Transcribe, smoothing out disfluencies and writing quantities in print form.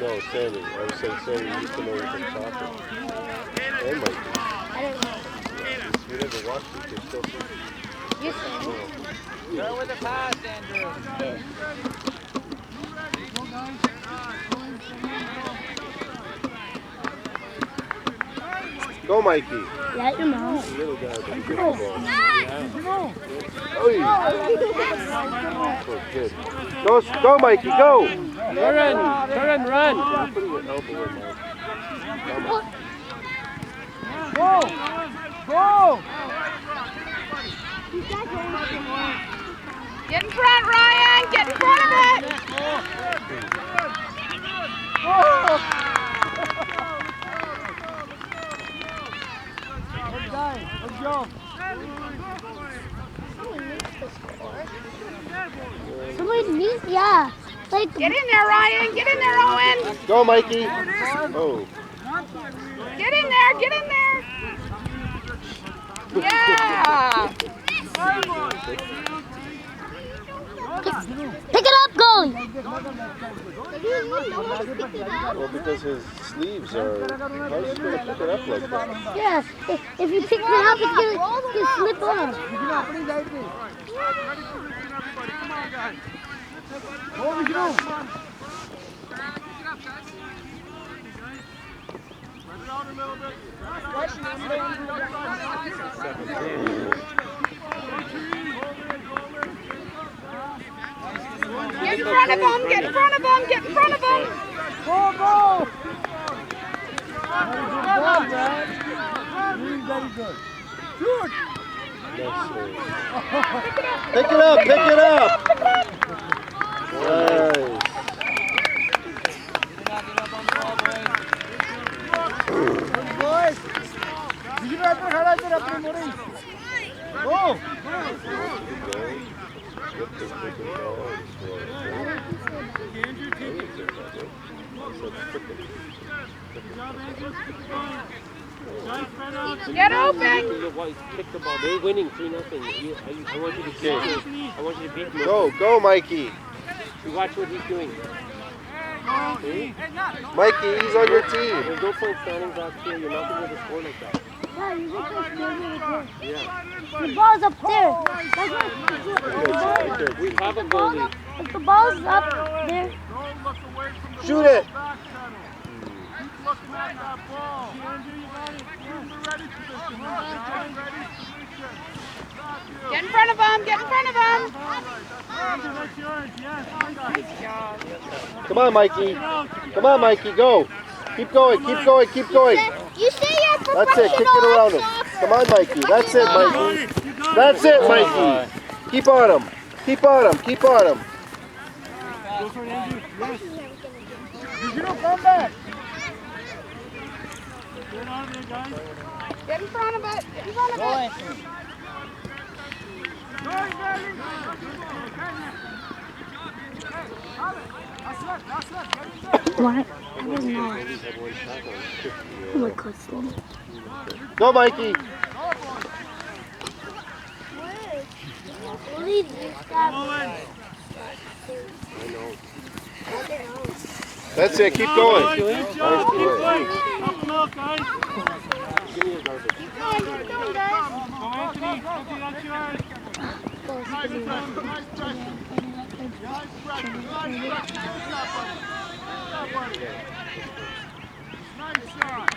No, Sammy. I was saying Sammy used to know you from soccer. And Mikey. I didn't know. We never watched it. They still see. You said. Go with the pass, Andrew. Yeah. Go, Mikey. Let your mom. Little guy, but good Go. ball. Oh, Oh, good. Go, Mikey, go. Turn, run. You're putting your elbow in, Mike. Go. Go. Get in front, Ryan! Get in front of it! Good job. somebody needs, yeah. Like, Get in there, Ryan! Get in there, Owen! Go, Mikey. Oh. Get in there! Get in there! Yeah! pick it up, goalie. Well, because his sleeves are. How's he going to pick it up like that? Yes. If you pick it up, it's going to slip off. Get in front of him! Get in front of him! Get in front of him! Go! Very good. Shoot! Pick it up! Pick it up! Nice. Boys! Did you ever heard of it, Maurice? Go! Get open! Kick the ball. They're winning 3-0. I want you to kick. I want you to beat them. Go, Mikey. You watch what he's doing. Mikey, he's on your team. There's no point standing back here. You're not going to score like that. Yeah, you just go Yeah. The ball's up there. That's what We have a goalie. if the ball's up there. Shoot it. Get in front of him! Get in front of him! Come on, Mikey. Come on, Mikey, go. Keep going, keep going, keep going. You say you're professional. That's it, kick it around him. Come on, Mikey. That's it, Mikey. That's it, Mikey. Keep on him. Keep on him. Keep on him. Go for it, Andrew. Yes. Did you not come back? Get on there, guys. Get in front of it! Get in front of it! What? I don't know. Oh my God, slow. Go, Mikey. Leave this guy. That's it, keep going. Up the milk, guys. Give me your garbage. Keep going, keep going, guys! Go, Anthony. Anthony, that's yours. Nice shot.